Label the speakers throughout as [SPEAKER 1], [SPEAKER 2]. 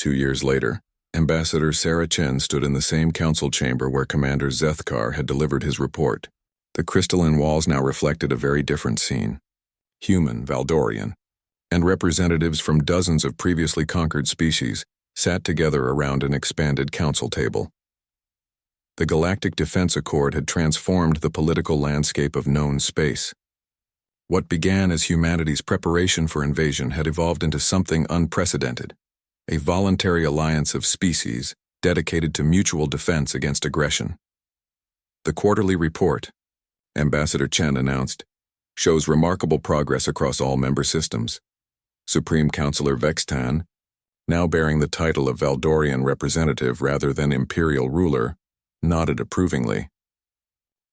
[SPEAKER 1] 2 years later, Ambassador Sarah Chen stood in the same council chamber where Commander Zethkar had delivered his report. The crystalline walls now reflected a very different scene. Human, Valdorian, and representatives from dozens of previously conquered species sat together around an expanded council table. The Galactic Defense Accord had transformed the political landscape of known space. What began as humanity's preparation for invasion had evolved into something unprecedented, a voluntary alliance of species dedicated to mutual defense against aggression. The quarterly report, Ambassador Chen announced, shows remarkable progress across all member systems. Supreme Counselor Vextan, now bearing the title of Valdorian representative rather than imperial ruler, nodded approvingly.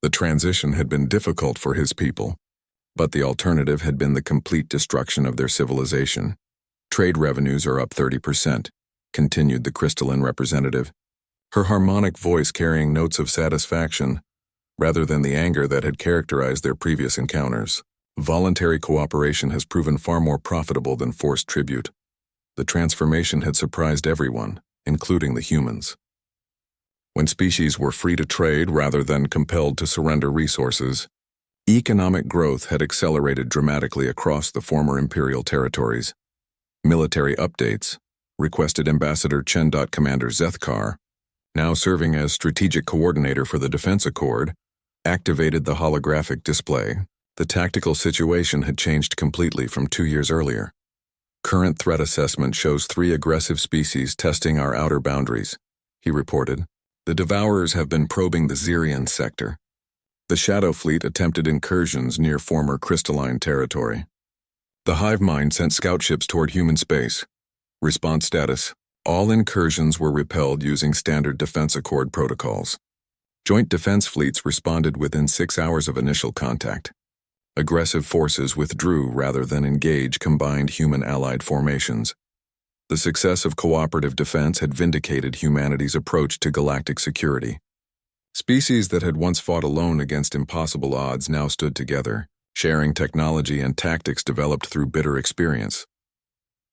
[SPEAKER 1] The transition had been difficult for his people, but the alternative had been the complete destruction of their civilization. Trade revenues are up 30%, continued the crystalline representative, her harmonic voice carrying notes of satisfaction, rather than the anger that had characterized their previous encounters. Voluntary cooperation has proven far more profitable than forced tribute. The transformation had surprised everyone, including the humans. When species were free to trade rather than compelled to surrender resources, economic growth had accelerated dramatically across the former imperial territories. Military updates, requested Ambassador Chen. Commander Zethkar, now serving as strategic coordinator for the Defense Accord, activated the holographic display. The tactical situation had changed completely from 2 years earlier. Current threat assessment shows 3 aggressive species testing our outer boundaries, he reported. The Devourers have been probing the Xerian sector. The Shadow Fleet attempted incursions near former crystalline territory. The Hive Mind sent scout ships toward human space. Response status: all incursions were repelled using standard Defense Accord protocols. Joint defense fleets responded within 6 hours of initial contact. Aggressive forces withdrew rather than engage combined human-allied formations. The success of cooperative defense had vindicated humanity's approach to galactic security. Species that had once fought alone against impossible odds now stood together, sharing technology and tactics developed through bitter experience.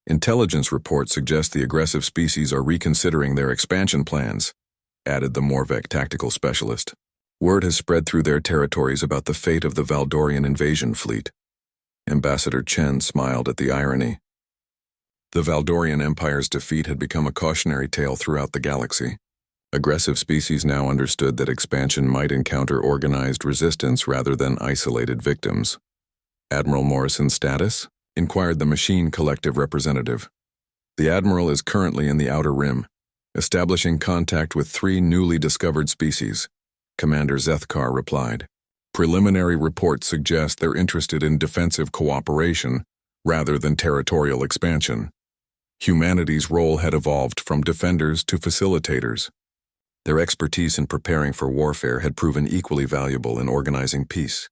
[SPEAKER 1] Intelligence reports suggest the aggressive species are reconsidering their expansion plans, added the Morvek tactical specialist. Word has spread through their territories about the fate of the Valdorian invasion fleet. Ambassador Chen smiled at the irony. The Valdorian Empire's defeat had become a cautionary tale throughout the galaxy. Aggressive species now understood that expansion might encounter organized resistance rather than isolated victims. Admiral Morrison's status? Inquired the Machine Collective representative. The Admiral is currently in the Outer Rim, establishing contact with 3 newly discovered species, Commander Zethkar replied. Preliminary reports suggest they're interested in defensive cooperation rather than territorial expansion. Humanity's role had evolved from defenders to facilitators. Their expertise in preparing for warfare had proven equally valuable in organizing peace.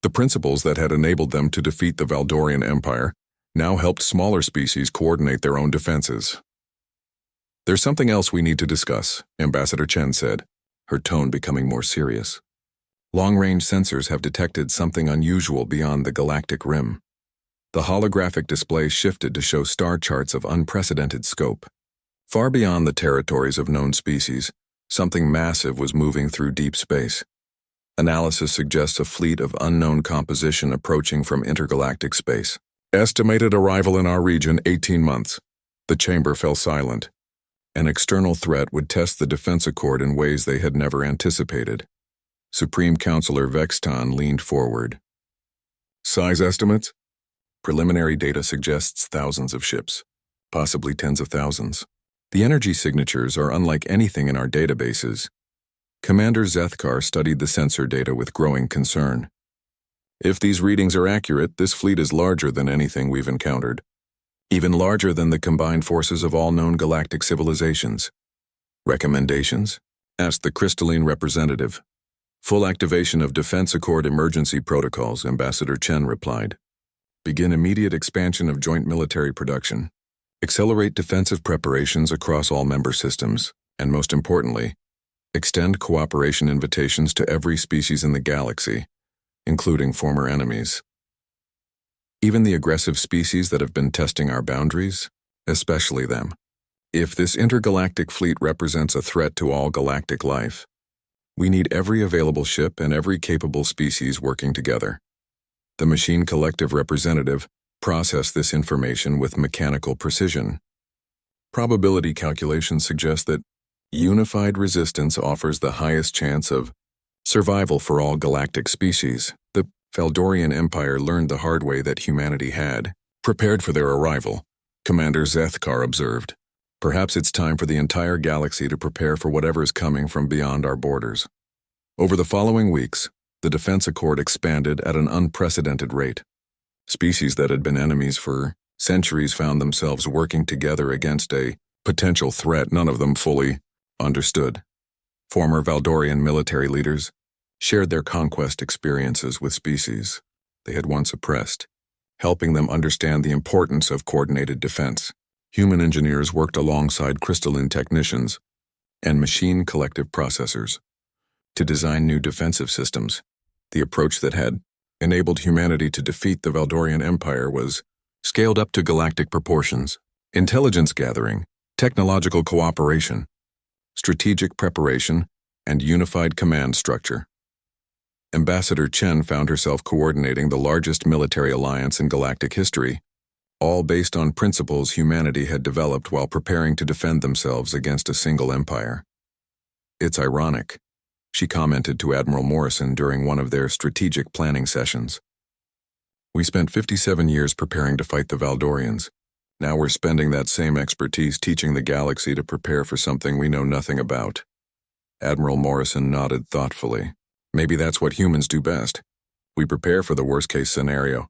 [SPEAKER 1] The principles that had enabled them to defeat the Valdorian Empire now helped smaller species coordinate their own defenses. There's something else we need to discuss, Ambassador Chen said, her tone becoming more serious. Long-range sensors have detected something unusual beyond the galactic rim. The holographic display shifted to show star charts of unprecedented scope. Far beyond the territories of known species, something massive was moving through deep space. Analysis suggests a fleet of unknown composition approaching from intergalactic space. Estimated arrival in our region 18 months. The chamber fell silent. An external threat would test the Defense Accord in ways they had never anticipated. Supreme Counselor Vextan leaned forward. Size estimates? Preliminary data suggests thousands of ships, possibly tens of thousands. The energy signatures are unlike anything in our databases. Commander Zethkar studied the sensor data with growing concern. If these readings are accurate, this fleet is larger than anything we've encountered. Even larger than the combined forces of all known galactic civilizations. Recommendations? Asked the crystalline representative. Full activation of Defense Accord emergency protocols, Ambassador Chen replied. Begin immediate expansion of joint military production. Accelerate defensive preparations across all member systems, and most importantly, extend cooperation invitations to every species in the galaxy, including former enemies. Even the aggressive species that have been testing our boundaries, especially them. If this intergalactic fleet represents a threat to all galactic life, we need every available ship and every capable species working together. The Machine Collective representative processed this information with mechanical precision. Probability calculations suggest that unified resistance offers the highest chance of survival for all galactic species. The Valdorian Empire learned the hard way that humanity had prepared for their arrival, Commander Zethkar observed. Perhaps it's time for the entire galaxy to prepare for whatever is coming from beyond our borders. Over the following weeks, the Defense Accord expanded at an unprecedented rate. Species that had been enemies for centuries found themselves working together against a potential threat none of them fully understood. Former Valdorian military leaders shared their conquest experiences with species they had once oppressed, helping them understand the importance of coordinated defense. Human engineers worked alongside crystalline technicians and machine collective processors to design new defensive systems. The approach that had enabled humanity to defeat the Valdorian Empire was scaled up to galactic proportions. Intelligence gathering, technological cooperation, strategic preparation, and unified command structure. Ambassador Chen found herself coordinating the largest military alliance in galactic history, all based on principles humanity had developed while preparing to defend themselves against a single empire. "It's ironic," she commented to Admiral Morrison during one of their strategic planning sessions. "We spent 57 years preparing to fight the Valdorians. Now we're spending that same expertise teaching the galaxy to prepare for something we know nothing about." Admiral Morrison nodded thoughtfully. "Maybe that's what humans do best. We prepare for the worst-case scenario,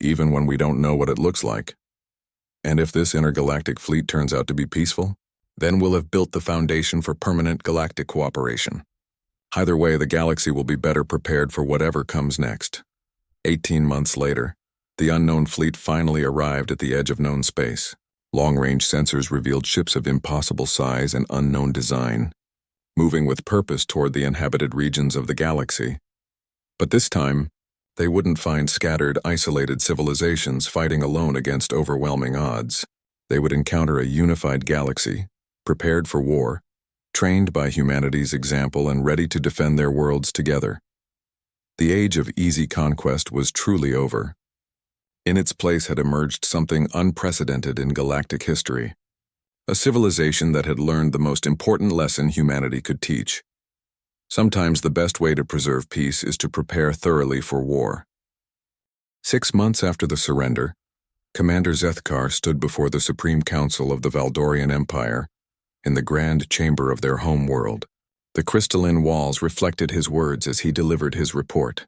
[SPEAKER 1] even when we don't know what it looks like. And if this intergalactic fleet turns out to be peaceful, then we'll have built the foundation for permanent galactic cooperation. Either way, the galaxy will be better prepared for whatever comes next." 18 months later, the unknown fleet finally arrived at the edge of known space. Long-range sensors revealed ships of impossible size and unknown design, moving with purpose toward the inhabited regions of the galaxy. But this time, they wouldn't find scattered, isolated civilizations fighting alone against overwhelming odds. They would encounter a unified galaxy, prepared for war, trained by humanity's example and ready to defend their worlds together. The age of easy conquest was truly over. In its place had emerged something unprecedented in galactic history, a civilization that had learned the most important lesson humanity could teach. Sometimes the best way to preserve peace is to prepare thoroughly for war. 6 months after the surrender, Commander Zethkar stood before the Supreme Council of the Valdorian Empire in the grand chamber of their home world. The crystalline walls reflected his words as he delivered his report,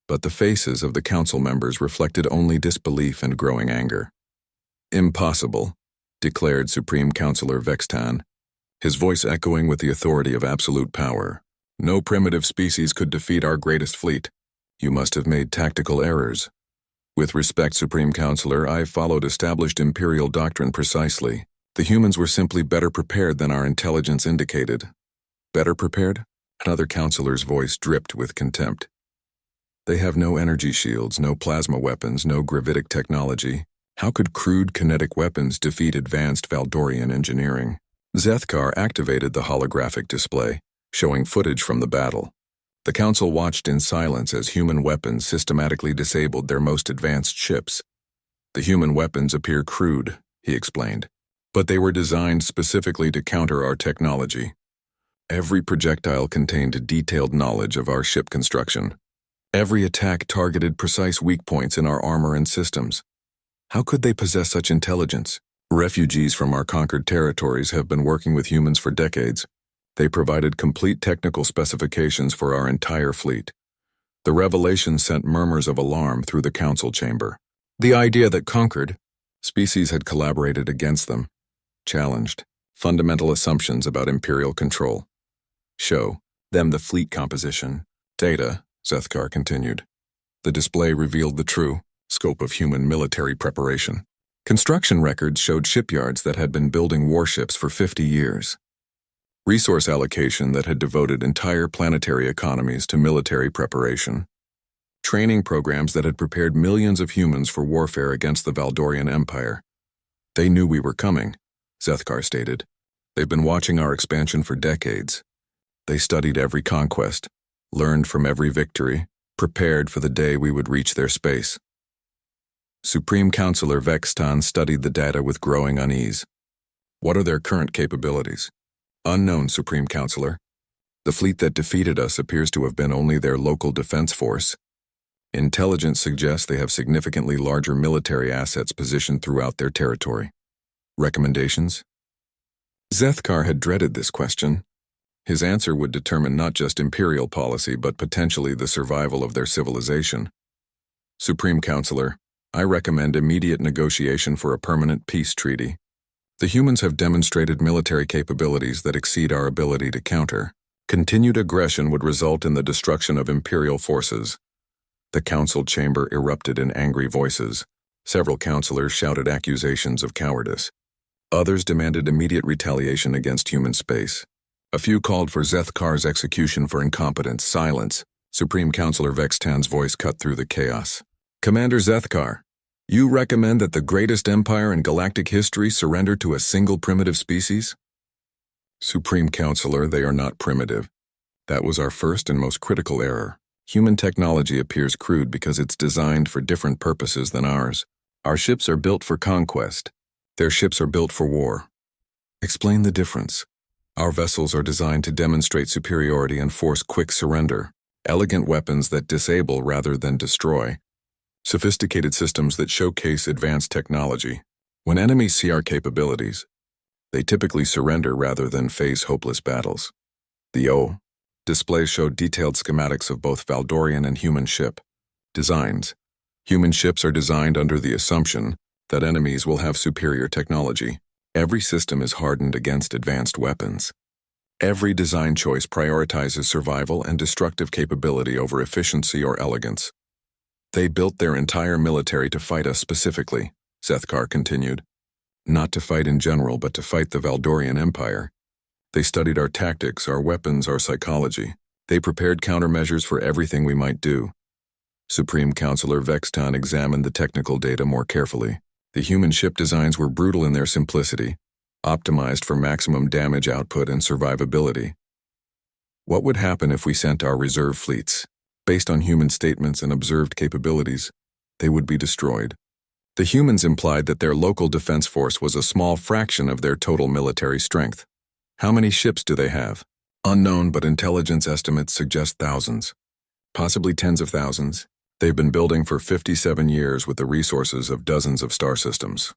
[SPEAKER 1] but the faces of the council members reflected only disbelief and growing anger. "Impossible," declared Supreme Councilor Vextan, his voice echoing with the authority of absolute power. "No primitive species could defeat our greatest fleet. You must have made tactical errors. With respect, Supreme Councilor, I followed established imperial doctrine precisely. The humans were simply better prepared than our intelligence indicated." "Better prepared?" Another councilor's voice dripped with contempt. "They have no energy shields, no plasma weapons, no gravitic technology. How could crude kinetic weapons defeat advanced Valdorian engineering?" Zethkar activated the holographic display, showing footage from the battle. The council watched in silence as human weapons systematically disabled their most advanced ships. "The human weapons appear crude," he explained, "but they were designed specifically to counter our technology. Every projectile contained detailed knowledge of our ship construction. Every attack targeted precise weak points in our armor and systems. How could they possess such intelligence? Refugees from our conquered territories have been working with humans for decades. They provided complete technical specifications for our entire fleet." The revelation sent murmurs of alarm through the council chamber. The idea that conquered species had collaborated against them challenged fundamental assumptions about imperial control. "Show them the fleet composition data," Zethkar continued. The display revealed the true scope of human military preparation. Construction records showed shipyards that had been building warships for 50 years. Resource allocation that had devoted entire planetary economies to military preparation. Training programs that had prepared millions of humans for warfare against the Valdorian Empire. They knew we were coming, Zethkar stated. They've been watching our expansion for decades. They studied every conquest, learned from every victory, prepared for the day we would reach their space. Supreme Counselor Vextan studied the data with growing unease. What are their current capabilities? Unknown, Supreme Counselor. The fleet that defeated us appears to have been only their local defense force. Intelligence suggests they have significantly larger military assets positioned throughout their territory. Recommendations? Zethkar had dreaded this question. His answer would determine not just imperial policy but potentially the survival of their civilization. Supreme Counselor, I recommend immediate negotiation for a permanent peace treaty. The humans have demonstrated military capabilities that exceed our ability to counter. Continued aggression would result in the destruction of imperial forces. The council chamber erupted in angry voices. Several councillors shouted accusations of cowardice. Others demanded immediate retaliation against human space. A few called for Zethkar's execution for incompetence. Silence. Supreme Counselor Vextan's voice cut through the chaos. Commander Zethkar, you recommend that the greatest empire in galactic history surrender to a single primitive species? Supreme Counselor, they are not primitive. That was our first and most critical error. Human technology appears crude because it's designed for different purposes than ours. Our ships are built for conquest. Their ships are built for war. Explain the difference. Our vessels are designed to demonstrate superiority and force quick surrender. Elegant weapons that disable rather than destroy. Sophisticated systems that showcase advanced technology. When enemies see our capabilities, they typically surrender rather than face hopeless battles. The O displays show detailed schematics of both Valdorian and human ship designs. Human ships are designed under the assumption that enemies will have superior technology. Every system is hardened against advanced weapons. Every design choice prioritizes survival and destructive capability over efficiency or elegance. They built their entire military to fight us specifically, Zethkar continued. Not to fight in general, but to fight the Valdorian Empire. They studied our tactics, our weapons, our psychology. They prepared countermeasures for everything we might do. Supreme Counselor Vextan examined the technical data more carefully. The human ship designs were brutal in their simplicity, optimized for maximum damage output and survivability. What would happen if we sent our reserve fleets? Based on human statements and observed capabilities, they would be destroyed. The humans implied that their local defense force was a small fraction of their total military strength. How many ships do they have? Unknown, but intelligence estimates suggest thousands. Possibly tens of thousands. They've been building for 57 years with the resources of dozens of star systems.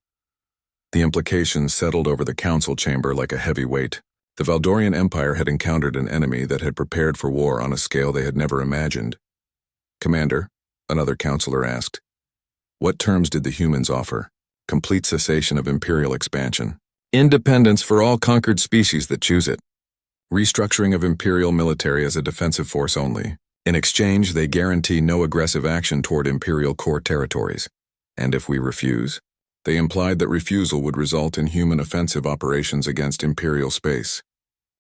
[SPEAKER 1] The implications settled over the council chamber like a heavy weight. The Valdorian Empire had encountered an enemy that had prepared for war on a scale they had never imagined. Commander, another counselor asked, what terms did the humans offer? Complete cessation of imperial expansion. Independence for all conquered species that choose it. Restructuring of imperial military as a defensive force only. In exchange, they guarantee no aggressive action toward imperial core territories. And if we refuse, they implied that refusal would result in human offensive operations against imperial space.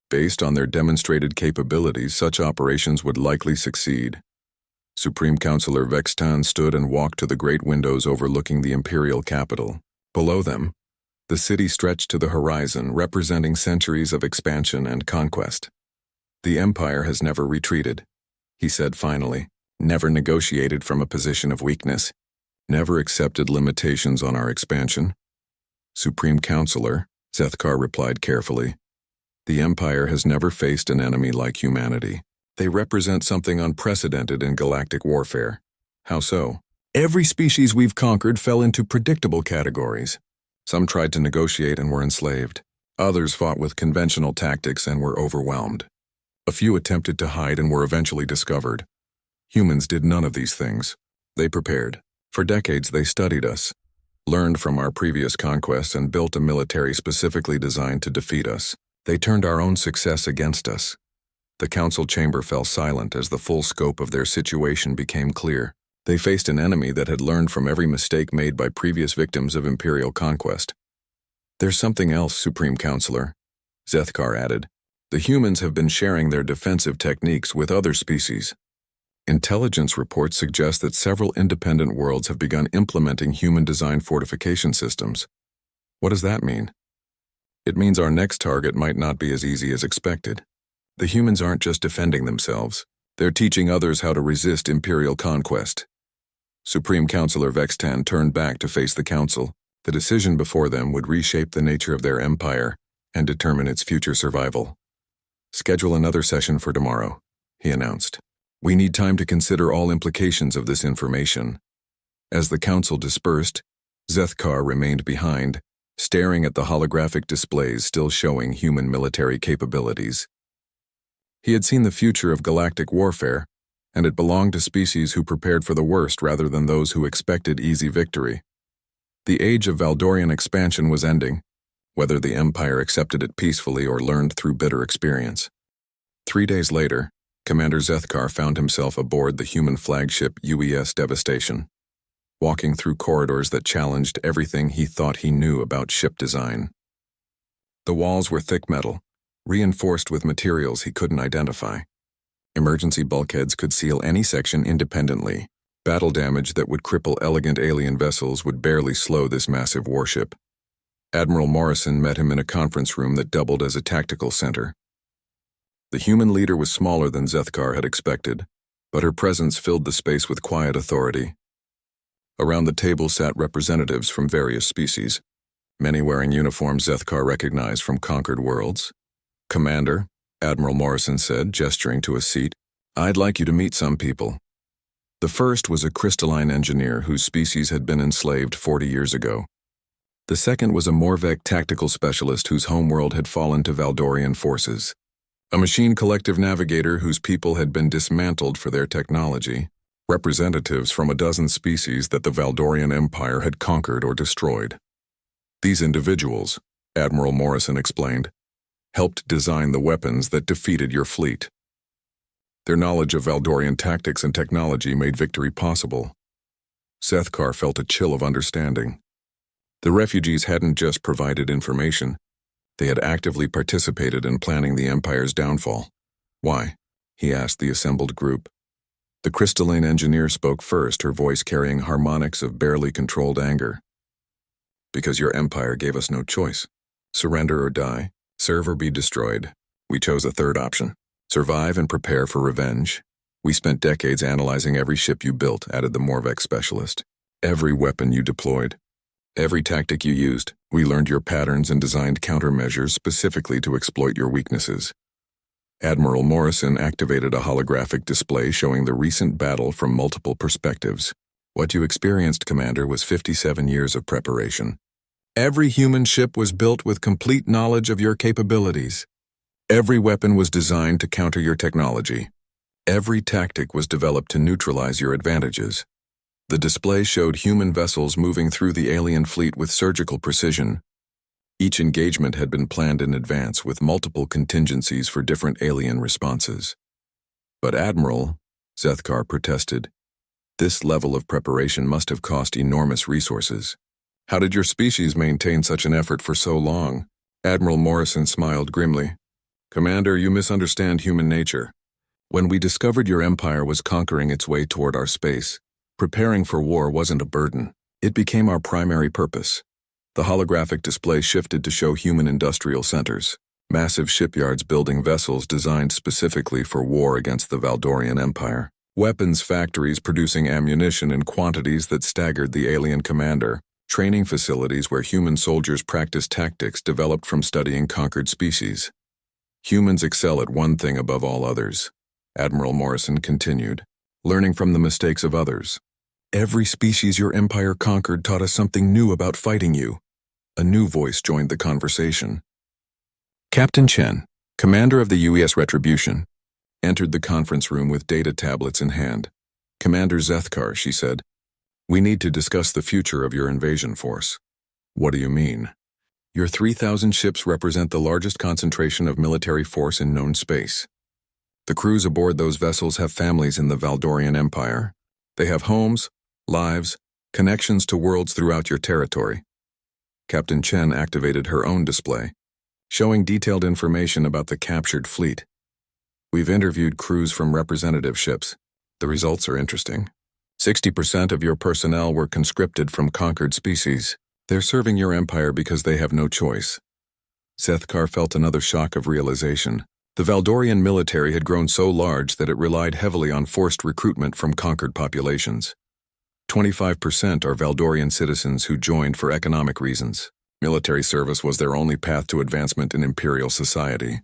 [SPEAKER 1] Based on their demonstrated capabilities, such operations would likely succeed. Supreme Counselor Vextan stood and walked to the great windows overlooking the imperial capital. Below them, the city stretched to the horizon, representing centuries of expansion and conquest. The empire has never retreated, he said finally, never negotiated from a position of weakness, never accepted limitations on our expansion. Supreme Counselor, Zethkar replied carefully, the empire has never faced an enemy like humanity. They represent something unprecedented in galactic warfare. How so? Every species we've conquered fell into predictable categories. Some tried to negotiate and were enslaved. Others fought with conventional tactics and were overwhelmed. A few attempted to hide and were eventually discovered. Humans did none of these things. They prepared. For decades they studied us, learned from our previous conquests and built a military specifically designed to defeat us. They turned our own success against us. The council chamber fell silent as the full scope of their situation became clear. They faced an enemy that had learned from every mistake made by previous victims of imperial conquest. There's something else, Supreme Counselor, Zethkar added. The humans have been sharing their defensive techniques with other species. Intelligence reports suggest that several independent worlds have begun implementing human-designed fortification systems. What does that mean? It means our next target might not be as easy as expected. The humans aren't just defending themselves, they're teaching others how to resist imperial conquest. Supreme Counselor Vextan turned back to face the council. The decision before them would reshape the nature of their empire and determine its future survival. Schedule another session for tomorrow, he announced. We need time to consider all implications of this information. As the council dispersed, Zethkar remained behind, staring at the holographic displays still showing human military capabilities. He had seen the future of galactic warfare, and it belonged to species who prepared for the worst rather than those who expected easy victory. The age of Valdorian expansion was ending, whether the Empire accepted it peacefully or learned through bitter experience. 3 days later, Commander Zethkar found himself aboard the human flagship UES Devastation, walking through corridors that challenged everything he thought he knew about ship design. The walls were thick metal, reinforced with materials he couldn't identify. Emergency bulkheads could seal any section independently. Battle damage that would cripple elegant alien vessels would barely slow this massive warship. Admiral Morrison met him in a conference room that doubled as a tactical center. The human leader was smaller than Zethkar had expected, but her presence filled the space with quiet authority. Around the table sat representatives from various species, many wearing uniforms Zethkar recognized from conquered worlds. Commander, Admiral Morrison said, gesturing to a seat, I'd like you to meet some people. The first was a crystalline engineer whose species had been enslaved 40 years ago. The second was a Morvek tactical specialist whose homeworld had fallen to Valdorian forces. A machine collective navigator whose people had been dismantled for their technology. Representatives from a dozen species that the Valdorian Empire had conquered or destroyed. These individuals, Admiral Morrison explained, helped design the weapons that defeated your fleet. Their knowledge of Valdorian tactics and technology made victory possible. Zethkar felt a chill of understanding. The refugees hadn't just provided information, they had actively participated in planning the Empire's downfall. Why? He asked the assembled group. The crystalline engineer spoke first, her voice carrying harmonics of barely controlled anger. Because your empire gave us no choice. Surrender or die, serve or be destroyed. We chose a third option. Survive and prepare for revenge. We spent decades analyzing every ship you built, added the Morvek specialist. Every weapon you deployed. Every tactic you used. We learned your patterns and designed countermeasures specifically to exploit your weaknesses. Admiral Morrison activated a holographic display showing the recent battle from multiple perspectives. What you experienced, Commander, was 57 years of preparation. Every human ship was built with complete knowledge of your capabilities. Every weapon was designed to counter your technology. Every tactic was developed to neutralize your advantages. The display showed human vessels moving through the alien fleet with surgical precision. Each engagement had been planned in advance with multiple contingencies for different alien responses. But Admiral, Zethkar protested, this level of preparation must have cost enormous resources. How did your species maintain such an effort for so long? Admiral Morrison smiled grimly. Commander, you misunderstand human nature. When we discovered your empire was conquering its way toward our space, preparing for war wasn't a burden. It became our primary purpose. The holographic display shifted to show human industrial centers, massive shipyards building vessels designed specifically for war against the Valdorian Empire, weapons factories producing ammunition in quantities that staggered the alien commander, training facilities where human soldiers practiced tactics developed from studying conquered species. Humans excel at one thing above all others, Admiral Morrison continued, learning from the mistakes of others. Every species your empire conquered taught us something new about fighting you. A new voice joined the conversation. Captain Chen, commander of the UES Retribution, entered the conference room with data tablets in hand. Commander Zethkar, she said, we need to discuss the future of your invasion force. What do you mean? Your 3,000 ships represent the largest concentration of military force in known space. The crews aboard those vessels have families in the Valdorian Empire. They have homes, lives, connections to worlds throughout your territory. Captain Chen activated her own display, showing detailed information about the captured fleet. We've interviewed crews from representative ships. The results are interesting. 60% of your personnel were conscripted from conquered species. They're serving your empire because they have no choice. Sethkar felt another shock of realization. The Valdorian military had grown so large that it relied heavily on forced recruitment from conquered populations. 25% are Valdorian citizens who joined for economic reasons. Military service was their only path to advancement in imperial society.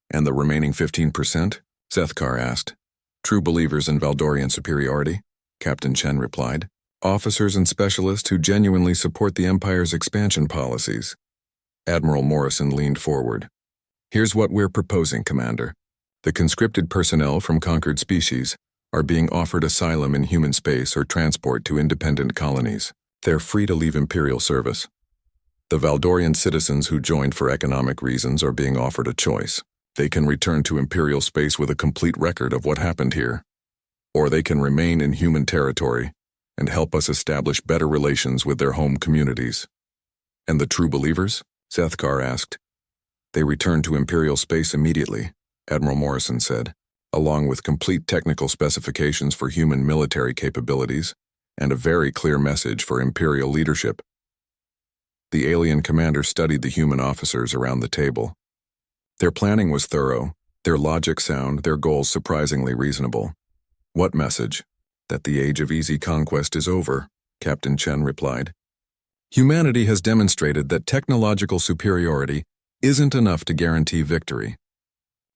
[SPEAKER 1] And the remaining 15%? Sethkar asked. True believers in Valdorian superiority, Captain Chen replied. Officers and specialists who genuinely support the Empire's expansion policies. Admiral Morrison leaned forward. Here's what we're proposing, Commander. The conscripted personnel from conquered species are being offered asylum in human space or transport to independent colonies. They're free to leave Imperial service. The Valdorian citizens who joined for economic reasons are being offered a choice. They can return to Imperial space with a complete record of what happened here. Or they can remain in human territory and help us establish better relations with their home communities. And the true believers? Sethkar asked. They return to Imperial space immediately, Admiral Morrison said, along with complete technical specifications for human military capabilities and a very clear message for Imperial leadership. The alien commander studied the human officers around the table. Their planning was thorough, their logic sound, their goals surprisingly reasonable. What message? That the age of easy conquest is over, Captain Chen replied. Humanity has demonstrated that technological superiority isn't enough to guarantee victory.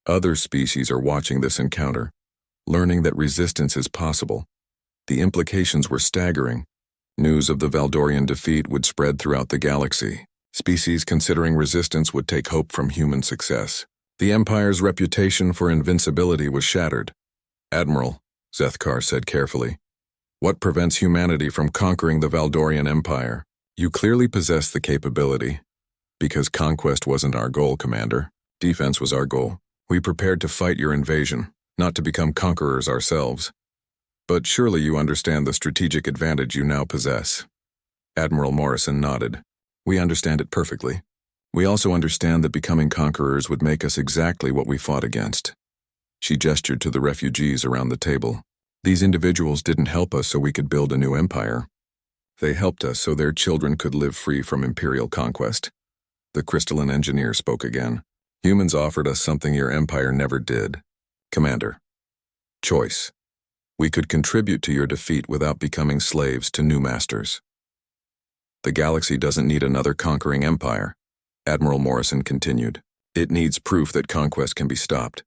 [SPEAKER 1] Other species are watching this encounter, learning that resistance is possible. The implications were staggering. News of the Valdorian defeat would spread throughout the galaxy. Species considering resistance would take hope from human success. The Empire's reputation for invincibility was shattered. Admiral, Sethkar said carefully, what prevents humanity from conquering the Valdorian Empire? You clearly possess the capability. Because conquest wasn't our goal, Commander. Defense was our goal. We prepared to fight your invasion, not to become conquerors ourselves. But surely you understand the strategic advantage you now possess. Admiral Morrison nodded. We understand it perfectly. We also understand that becoming conquerors would make us exactly what we fought against. She gestured to the refugees around the table. These individuals didn't help us so we could build a new empire. They helped us so their children could live free from imperial conquest. The crystalline engineer spoke again. Humans offered us something your empire never did. Commander. Choice. We could contribute to your defeat without becoming slaves to new masters. The galaxy doesn't need another conquering empire, Admiral Morrison continued. It needs proof that conquest can be stopped.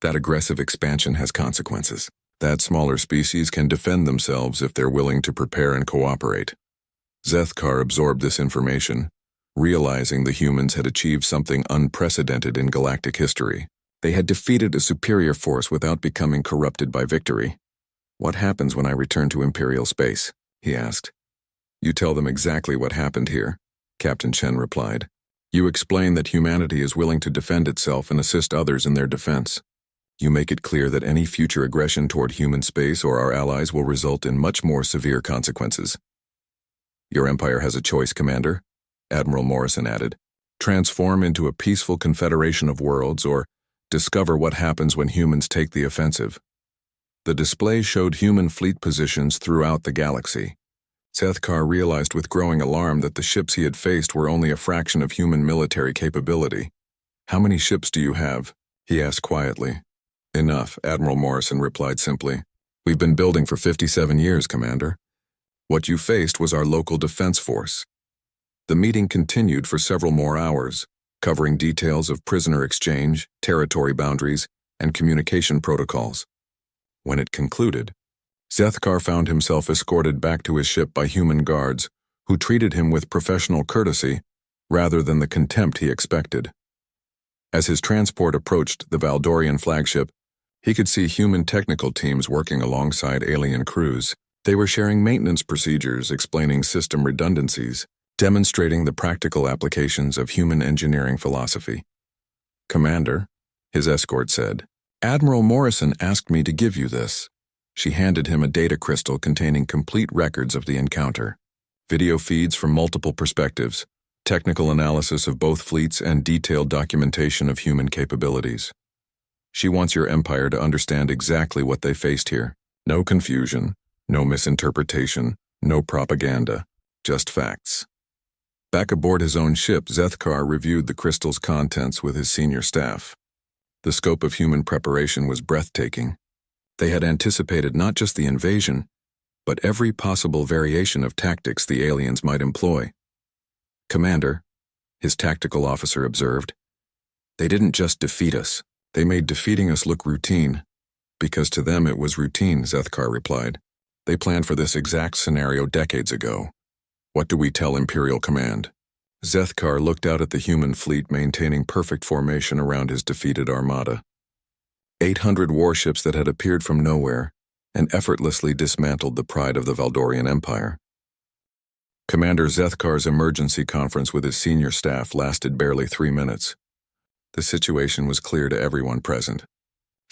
[SPEAKER 1] That aggressive expansion has consequences. That smaller species can defend themselves if they're willing to prepare and cooperate. Sethkar absorbed this information, realizing the humans had achieved something unprecedented in galactic history. They had defeated a superior force without becoming corrupted by victory. What happens when I return to Imperial space? He asked. You tell them exactly what happened here, Captain Chen replied. You explain that humanity is willing to defend itself and assist others in their defense. You make it clear that any future aggression toward human space or our allies will result in much more severe consequences. Your empire has a choice, Commander, Admiral Morrison added. Transform into a peaceful confederation of worlds or discover what happens when humans take the offensive. The display showed human fleet positions throughout the galaxy. Sethkar realized with growing alarm that the ships he had faced were only a fraction of human military capability. How many ships do you have? He asked quietly. Enough, Admiral Morrison replied simply. We've been building for 57 years, Commander. What you faced was our local defense force. The meeting continued for several more hours, covering details of prisoner exchange, territory boundaries, and communication protocols. When it concluded, Sethkar found himself escorted back to his ship by human guards, who treated him with professional courtesy rather than the contempt he expected. As his transport approached the Valdorian flagship, he could see human technical teams working alongside alien crews. They were sharing maintenance procedures, explaining system redundancies, demonstrating the practical applications of human engineering philosophy. Commander, his escort said, Admiral Morrison asked me to give you this. She handed him a data crystal containing complete records of the encounter, video feeds from multiple perspectives, technical analysis of both fleets, and detailed documentation of human capabilities. She wants your empire to understand exactly what they faced here. No confusion, no misinterpretation, no propaganda, just facts. Back aboard his own ship, Zethkar reviewed the crystal's contents with his senior staff. The scope of human preparation was breathtaking. They had anticipated not just the invasion, but every possible variation of tactics the aliens might employ. "Commander," his tactical officer observed, "they didn't just defeat us. They made defeating us look routine." "Because to them it was routine," Zethkar replied. "They planned for this exact scenario decades ago. What do we tell Imperial Command?" Zethkar looked out at the human fleet maintaining perfect formation around his defeated armada. 800 warships that had appeared from nowhere and effortlessly dismantled the pride of the Valdorian Empire. Commander Zethkar's emergency conference with his senior staff lasted barely 3 minutes. The situation was clear to everyone present.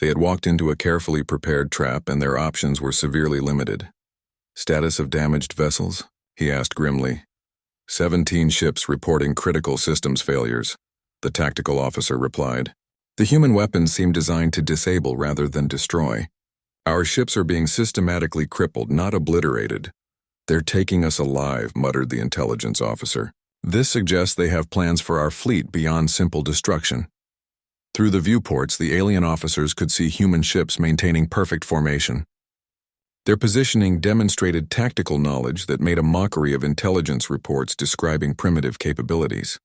[SPEAKER 1] They had walked into a carefully prepared trap and their options were severely limited. "Status of damaged vessels?" he asked grimly. 17 ships reporting critical systems failures, the tactical officer replied. "The human weapons seem designed to disable rather than destroy. Our ships are being systematically crippled, not obliterated." "They're taking us alive," muttered the intelligence officer. "This suggests they have plans for our fleet beyond simple destruction." Through the viewports, the alien officers could see human ships maintaining perfect formation. Their positioning demonstrated tactical knowledge that made a mockery of intelligence reports describing primitive capabilities.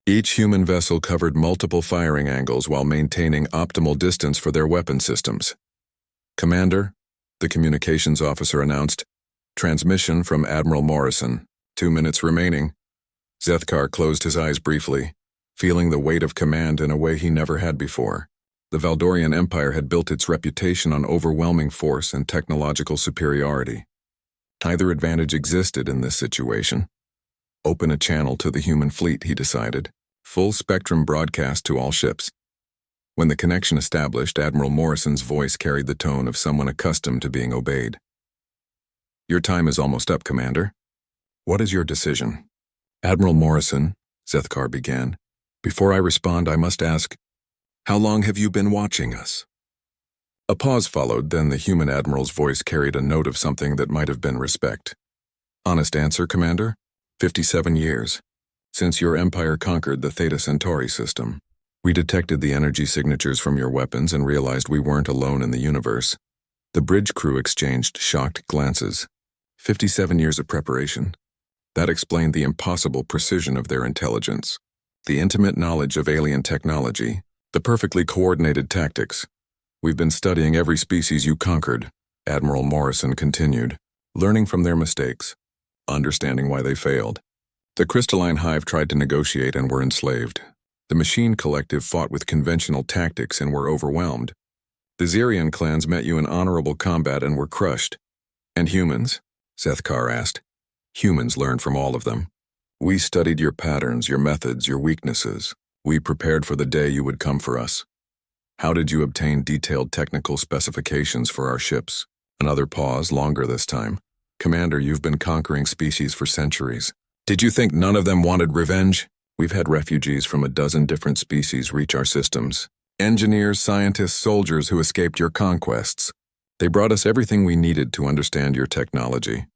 [SPEAKER 1] Each human vessel covered multiple firing angles while maintaining optimal distance for their weapon systems. "Commander," the communications officer announced, "transmission from Admiral Morrison. 2 minutes remaining." Zethkar closed his eyes briefly, feeling the weight of command in a way he never had before. The Valdorian Empire had built its reputation on overwhelming force and technological superiority. Neither advantage existed in this situation. Open a channel to the human fleet, he decided. Full spectrum broadcast to all ships. When the connection established, Admiral Morrison's voice carried the tone of someone accustomed to being obeyed. "Your time is almost up, Commander. What is your decision?" "Admiral Morrison," Zethkar began, "before I respond, I must ask, how long have you been watching us?" A pause followed, then the human admiral's voice carried a note of something that might have been respect. "Honest answer, Commander? 57 years. Since your empire conquered the Theta Centauri system. We detected the energy signatures from your weapons and realized we weren't alone in the universe." The bridge crew exchanged shocked glances. 57 years of preparation. That explained the impossible precision of their intelligence, the intimate knowledge of alien technology, the perfectly coordinated tactics. "We've been studying every species you conquered," Admiral Morrison continued, "learning from their mistakes, understanding why they failed. The crystalline hive tried to negotiate and were enslaved. The machine collective fought with conventional tactics and were overwhelmed. The Xerian clans met you in honorable combat and were crushed. And humans?" Zethkar asked. "Humans learned from all of them. We studied your patterns, your methods, your weaknesses. We prepared for the day you would come for us. How did you obtain detailed technical specifications for our ships?" Another pause, longer this time. "Commander, you've been conquering species for centuries. Did you think none of them wanted revenge? We've had refugees from a dozen different species reach our systems. Engineers, scientists, soldiers who escaped your conquests. They brought us everything we needed to understand your technology."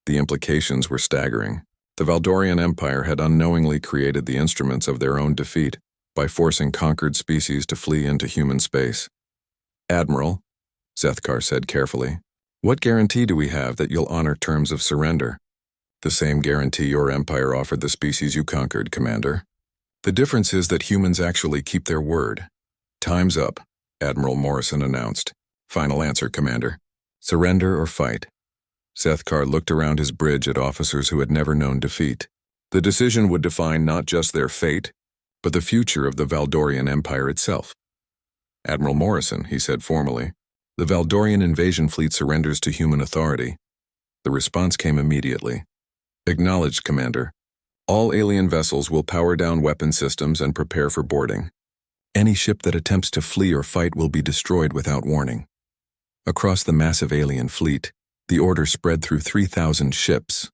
[SPEAKER 1] The implications were staggering. The Valdorian Empire had unknowingly created the instruments of their own defeat by forcing conquered species to flee into human space. "Admiral," Zethkar said carefully, "what guarantee do we have that you'll honor terms of surrender?" "The same guarantee your empire offered the species you conquered, Commander. The difference is that humans actually keep their word." "Time's up," Admiral Morrison announced. "Final answer, Commander. Surrender or fight?" Zethkar looked around his bridge at officers who had never known defeat. The decision would define not just their fate, but the future of the Valdorian Empire itself. "Admiral Morrison," he said formally, "the Valdorian invasion fleet surrenders to human authority." The response came immediately. "Acknowledged, Commander. All alien vessels will power down weapon systems and prepare for boarding. Any ship that attempts to flee or fight will be destroyed without warning." Across the massive alien fleet, the order spread through 3,000 ships.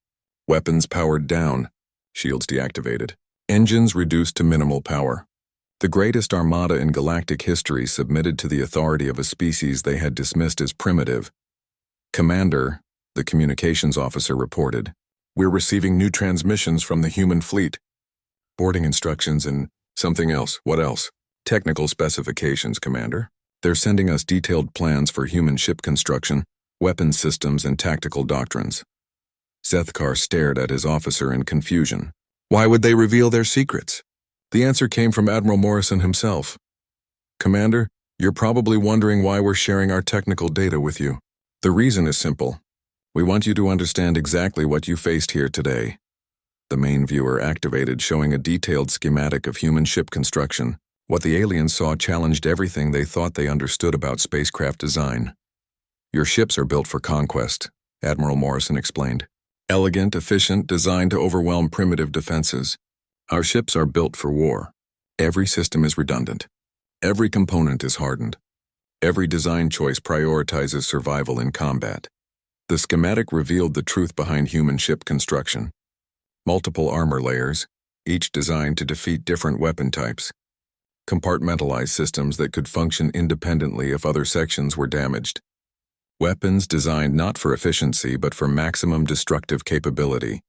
[SPEAKER 1] Weapons powered down, shields deactivated, engines reduced to minimal power. The greatest armada in galactic history submitted to the authority of a species they had dismissed as primitive. "Commander," the communications officer reported, We're receiving new transmissions from the human fleet. Boarding instructions and something else. What else? Technical specifications, Commander. They're sending us detailed plans for human ship construction, weapon systems, and tactical doctrines. Zethkar stared at his officer in confusion. Why would they reveal their secrets? The answer came from Admiral Morrison himself. Commander, you're probably wondering why we're sharing our technical data with you. The reason is simple. We want you to understand exactly what you faced here today. The main viewer activated, showing a detailed schematic of human ship construction. What the aliens saw challenged everything they thought they understood about spacecraft design. Your ships are built for conquest, Admiral Morrison explained. Elegant, efficient, designed to overwhelm primitive defenses. Our ships are built for war. Every system is redundant. Every component is hardened. Every design choice prioritizes survival in combat. The schematic revealed the truth behind human ship construction. Multiple armor layers, each designed to defeat different weapon types. Compartmentalized systems that could function independently if other sections were damaged. Weapons designed not for efficiency but for maximum destructive capability.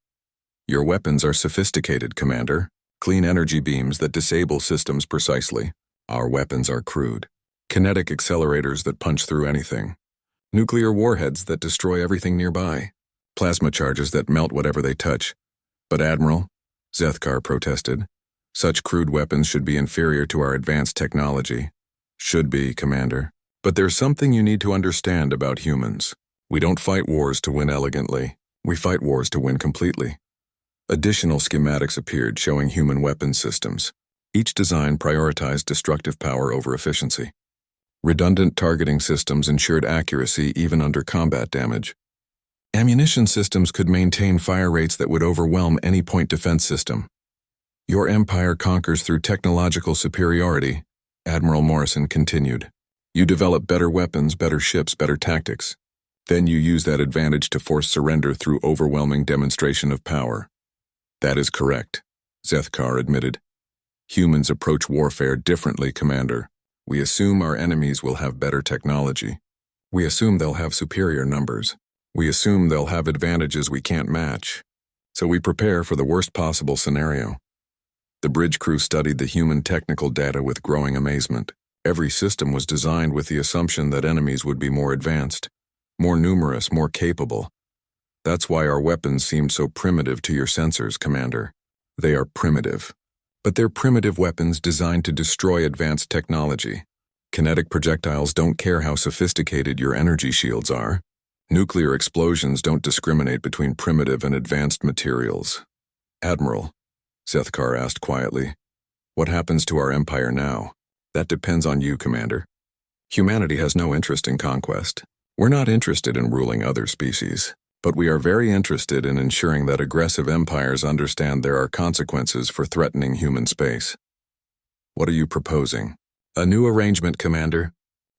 [SPEAKER 1] Your weapons are sophisticated, Commander. Clean energy beams that disable systems precisely. Our weapons are crude. Kinetic accelerators that punch through anything. Nuclear warheads that destroy everything nearby. Plasma charges that melt whatever they touch. But Admiral, Zethkar protested, such crude weapons should be inferior to our advanced technology. Should be, Commander. But there's something you need to understand about humans. We don't fight wars to win elegantly. We fight wars to win completely. Additional schematics appeared showing human weapon systems. Each design prioritized destructive power over efficiency. Redundant targeting systems ensured accuracy even under combat damage. Ammunition systems could maintain fire rates that would overwhelm any point defense system. Your empire conquers through technological superiority, Admiral Morrison continued. You develop better weapons, better ships, better tactics. Then you use that advantage to force surrender through overwhelming demonstration of power. That is correct, Zethkar admitted. Humans approach warfare differently, Commander. We assume our enemies will have better technology. We assume they'll have superior numbers. We assume they'll have advantages we can't match. So we prepare for the worst possible scenario. The bridge crew studied the human technical data with growing amazement. Every system was designed with the assumption that enemies would be more advanced, more numerous, more capable. That's why our weapons seemed so primitive to your sensors, Commander. They are primitive. But they're primitive weapons designed to destroy advanced technology. Kinetic projectiles don't care how sophisticated your energy shields are. Nuclear explosions don't discriminate between primitive and advanced materials. Admiral, Zethkar asked quietly, what happens to our empire now? That depends on you, Commander. Humanity has no interest in conquest. We're not interested in ruling other species. But we are very interested in ensuring that aggressive empires understand there are consequences for threatening human space. What are you proposing? A new arrangement, Commander.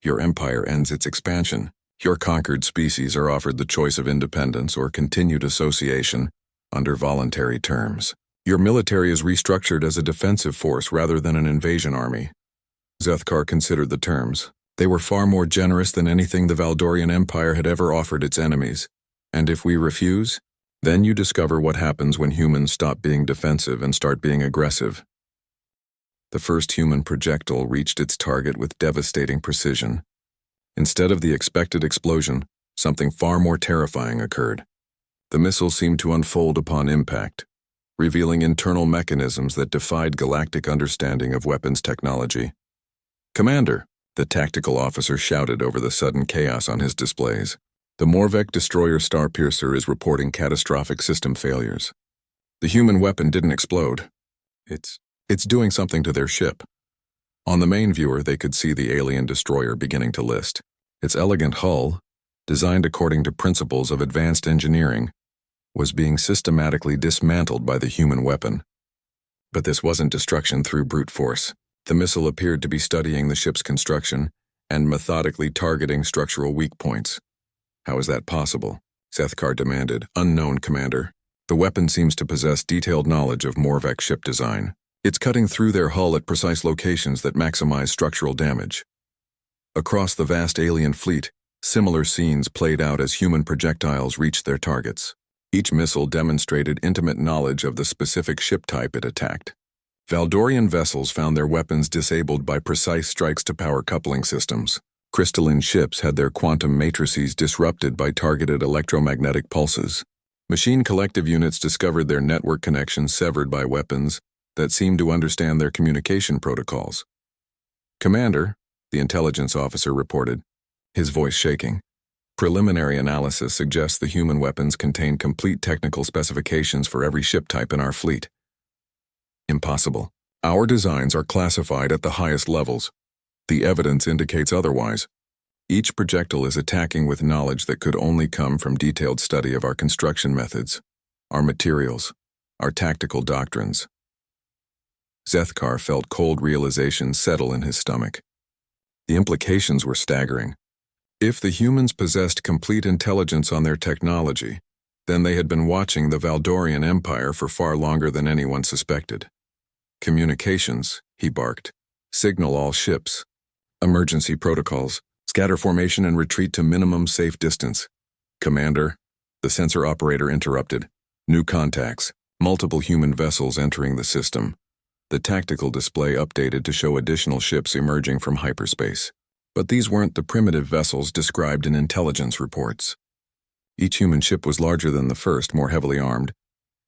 [SPEAKER 1] Your empire ends its expansion. Your conquered species are offered the choice of independence or continued association under voluntary terms. Your military is restructured as a defensive force rather than an invasion army. Zethkar considered the terms. They were far more generous than anything the Valdorian Empire had ever offered its enemies. And if we refuse, then you discover what happens when humans stop being defensive and start being aggressive. The first human projectile reached its target with devastating precision. Instead of the expected explosion, something far more terrifying occurred. The missile seemed to unfold upon impact, revealing internal mechanisms that defied galactic understanding of weapons technology. Commander, the tactical officer shouted over the sudden chaos on his displays. The Morvek destroyer Starpiercer is reporting catastrophic system failures. The human weapon didn't explode. It's doing something to their ship. On the main viewer, they could see the alien destroyer beginning to list. Its elegant hull, designed according to principles of advanced engineering, was being systematically dismantled by the human weapon. But this wasn't destruction through brute force. The missile appeared to be studying the ship's construction and methodically targeting structural weak points. How is that possible? Zethkar demanded. Unknown, Commander. The weapon seems to possess detailed knowledge of Morvek ship design. It's cutting through their hull at precise locations that maximize structural damage. Across the vast alien fleet, similar scenes played out as human projectiles reached their targets. Each missile demonstrated intimate knowledge of the specific ship type it attacked. Valdorian vessels found their weapons disabled by precise strikes to power coupling systems. Crystalline ships had their quantum matrices disrupted by targeted electromagnetic pulses. Machine collective units discovered their network connections severed by weapons that seemed to understand their communication protocols. "Commander," the intelligence officer reported, his voice shaking. "Preliminary analysis suggests the human weapons contain complete technical specifications for every ship type in our fleet." "Impossible. Our designs are classified at the highest levels. The evidence indicates otherwise. Each projectile is attacking with knowledge that could only come from detailed study of our construction methods, our materials, our tactical doctrines." Zethkar felt cold realization settle in his stomach. The implications were staggering. If the humans possessed complete intelligence on their technology, then they had been watching the Valdorian Empire for far longer than anyone suspected. "Communications," he barked. "Signal all ships. Emergency protocols. Scatter formation and retreat to minimum safe distance." "Commander," the sensor operator interrupted. "New contacts. Multiple human vessels entering the system." The tactical display updated to show additional ships emerging from hyperspace. But these weren't the primitive vessels described in intelligence reports. Each human ship was larger than the first, more heavily armed,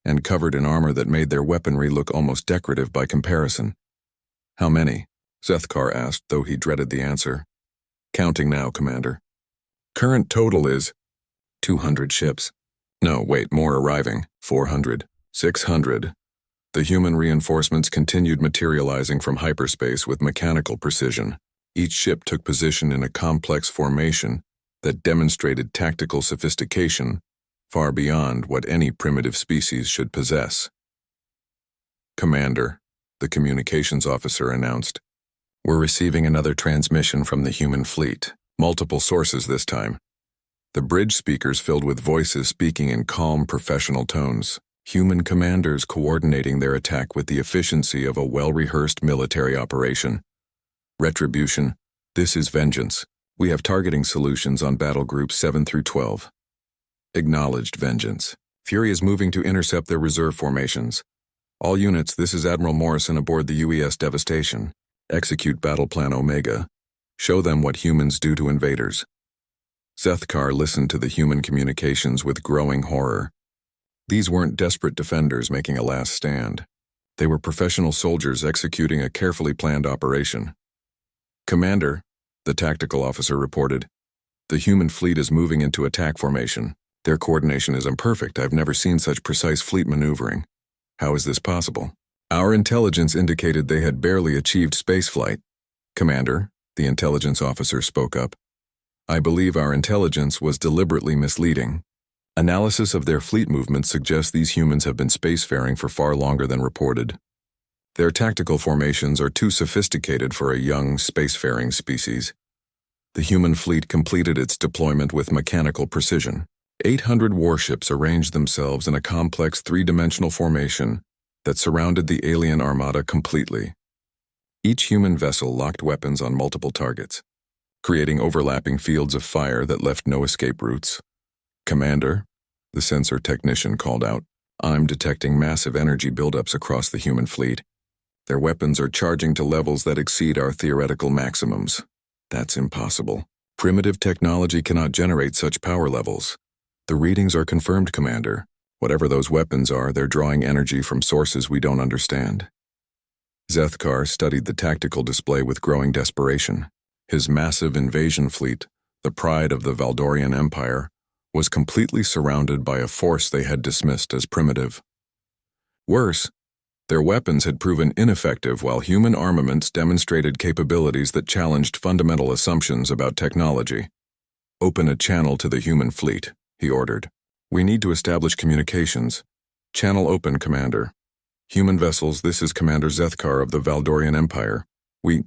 [SPEAKER 1] and covered in armor that made their weaponry look almost decorative by comparison. "How many?" Zethkar asked, though he dreaded the answer. "Counting now, Commander. Current total is 200 ships. No, wait, more arriving. 400. 600. The human reinforcements continued materializing from hyperspace with mechanical precision. Each ship took position in a complex formation that demonstrated tactical sophistication far beyond what any primitive species should possess. "Commander," the communications officer announced, "we're receiving another transmission from the human fleet. Multiple sources this time." The bridge speakers filled with voices speaking in calm, professional tones. Human commanders coordinating their attack with the efficiency of a well-rehearsed military operation. "Retribution. This is Vengeance. We have targeting solutions on battle groups 7 through 12. Acknowledged, Vengeance. Fury is moving to intercept their reserve formations. All units, this is Admiral Morrison aboard the UES Devastation. Execute Battle Plan Omega. Show them what humans do to invaders." Zethkar listened to the human communications with growing horror. These weren't desperate defenders making a last stand. They were professional soldiers executing a carefully planned operation. "Commander," the tactical officer reported, "the human fleet is moving into attack formation. Their coordination is imperfect. I've never seen such precise fleet maneuvering. How is this possible? Our intelligence indicated they had barely achieved spaceflight." "Commander," the intelligence officer spoke up, "I believe our intelligence was deliberately misleading. Analysis of their fleet movements suggests these humans have been spacefaring for far longer than reported. Their tactical formations are too sophisticated for a young, spacefaring species. The human fleet completed its deployment with mechanical precision. 800 warships arranged themselves in a complex three-dimensional formation that surrounded the alien armada completely. Each human vessel locked weapons on multiple targets, creating overlapping fields of fire that left no escape routes. "Commander," the sensor technician called out, "I'm detecting massive energy buildups across the human fleet. Their weapons are charging to levels that exceed our theoretical maximums." "That's impossible. Primitive technology cannot generate such power levels." "The readings are confirmed, Commander. Whatever those weapons are, they're drawing energy from sources we don't understand." Zethkar studied the tactical display with growing desperation. His massive invasion fleet, the pride of the Valdorian Empire, was completely surrounded by a force they had dismissed as primitive. Worse, their weapons had proven ineffective while human armaments demonstrated capabilities that challenged fundamental assumptions about technology. "Open a channel to the human fleet," he ordered. "We need to establish communications." "Channel open, Commander." "Human vessels, this is Commander Zethkar of the Valdorian Empire. We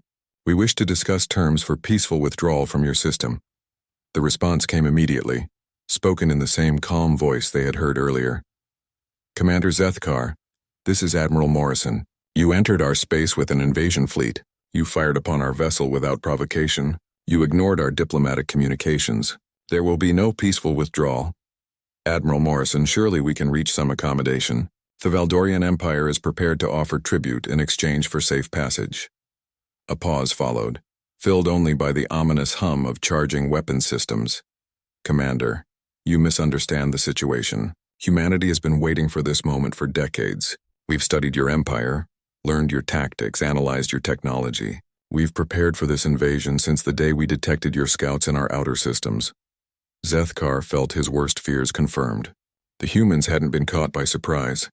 [SPEAKER 1] wish to discuss terms for peaceful withdrawal from your system." The response came immediately, spoken in the same calm voice they had heard earlier. "Commander Zethkar, this is Admiral Morrison. You entered our space with an invasion fleet. You fired upon our vessel without provocation. You ignored our diplomatic communications. There will be no peaceful withdrawal." Admiral Morrison, surely we can reach some accommodation. The Valdorian Empire is prepared to offer tribute in exchange for safe passage. A pause followed, filled only by the ominous hum of charging weapon systems. Commander, you misunderstand the situation. Humanity has been waiting for this moment for decades. We've studied your empire, learned your tactics, analyzed your technology. We've prepared for this invasion since the day we detected your scouts in our outer systems. Zethkar felt his worst fears confirmed. The humans hadn't been caught by surprise.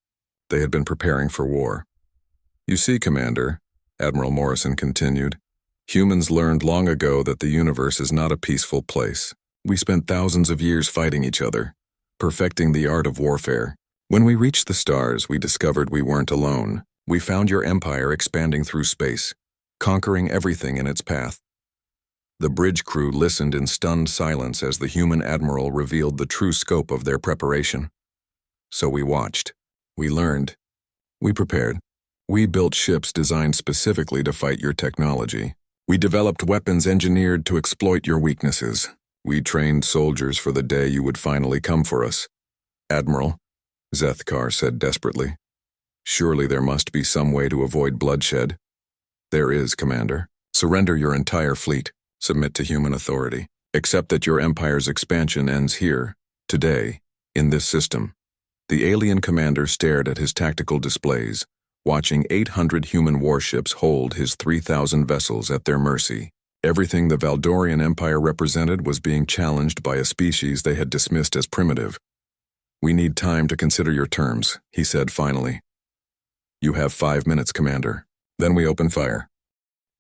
[SPEAKER 1] They had been preparing for war. You see, Commander, Admiral Morrison continued, humans learned long ago that the universe is not a peaceful place. We spent thousands of years fighting each other, perfecting the art of warfare. When we reached the stars, we discovered we weren't alone. We found your empire expanding through space, conquering everything in its path. The bridge crew listened in stunned silence as the human admiral revealed the true scope of their preparation. So we watched. We learned. We prepared. We built ships designed specifically to fight your technology. We developed weapons engineered to exploit your weaknesses. We trained soldiers for the day you would finally come for us. Admiral, Zethkar said desperately. Surely there must be some way to avoid bloodshed. There is, Commander. Surrender your entire fleet. Submit to human authority. Accept that your empire's expansion ends here, today, in this system. The alien commander stared at his tactical displays, watching 800 human warships hold his 3,000 vessels at their mercy. Everything the Valdorian Empire represented was being challenged by a species they had dismissed as primitive. We need time to consider your terms, he said finally. You have 5 minutes, Commander. Then we open fire.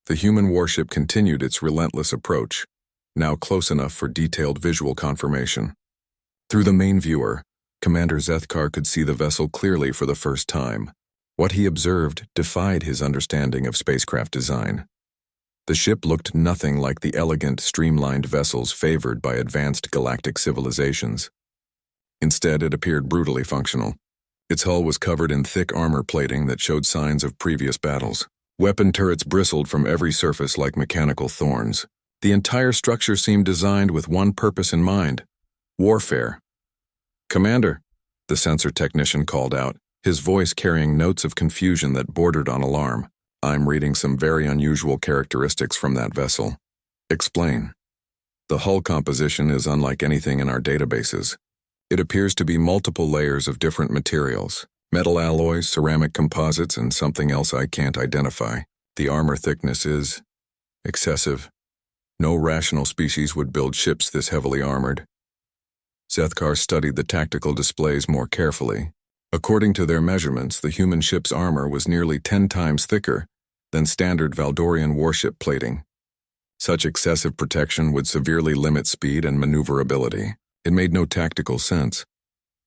[SPEAKER 1] The human warship continued its relentless approach, now close enough for detailed visual confirmation. Through the main viewer, Commander Zethkar could see the vessel clearly for the first time. What he observed defied his understanding of spacecraft design. The ship looked nothing like the elegant, streamlined vessels favored by advanced galactic civilizations. Instead, it appeared brutally functional. Its hull was covered in thick armor plating that showed signs of previous battles. Weapon turrets bristled from every surface like mechanical thorns. The entire structure seemed designed with one purpose in mind: warfare. Commander, the sensor technician called out, his voice carrying notes of confusion that bordered on alarm. I'm reading some very unusual characteristics from that vessel. Explain. The hull composition is unlike anything in our databases. It appears to be multiple layers of different materials. Metal alloys, ceramic composites, and something else I can't identify. The armor thickness is excessive. No rational species would build ships this heavily armored. Zethkar studied the tactical displays more carefully. According to their measurements, the human ship's armor was nearly 10 times thicker than standard Valdorian warship plating. Such excessive protection would severely limit speed and maneuverability. It made no tactical sense.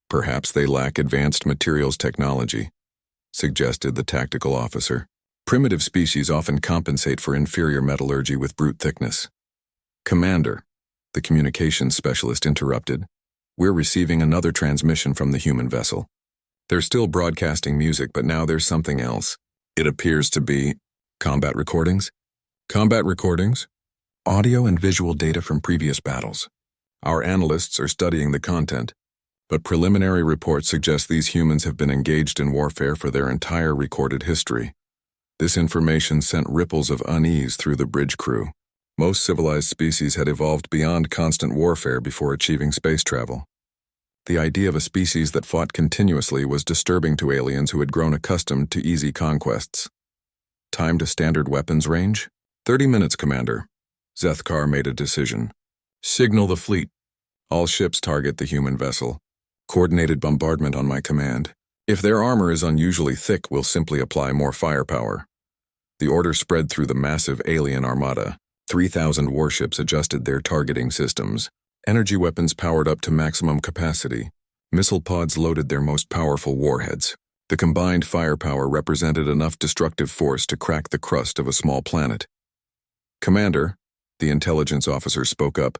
[SPEAKER 1] Perhaps they lack advanced materials technology, suggested the tactical officer. Primitive species often compensate for inferior metallurgy with brute thickness. Commander, the communications specialist interrupted. We're receiving another transmission from the human vessel. They're still broadcasting music, but now there's something else. It appears to be combat recordings. Combat recordings? Audio and visual data from previous battles. Our analysts are studying the content, but preliminary reports suggest these humans have been engaged in warfare for their entire recorded history. This information sent ripples of unease through the bridge crew. Most civilized species had evolved beyond constant warfare before achieving space travel. The idea of a species that fought continuously was disturbing to aliens who had grown accustomed to easy conquests. Time to standard weapons range? 30 minutes, Commander. Zethkar made a decision. Signal the fleet. All ships target the human vessel. Coordinated bombardment on my command. If their armor is unusually thick, we'll simply apply more firepower. The order spread through the massive alien armada. 3,000 warships adjusted their targeting systems. Energy weapons powered up to maximum capacity. Missile pods loaded their most powerful warheads. The combined firepower represented enough destructive force to crack the crust of a small planet. Commander, the intelligence officer spoke up.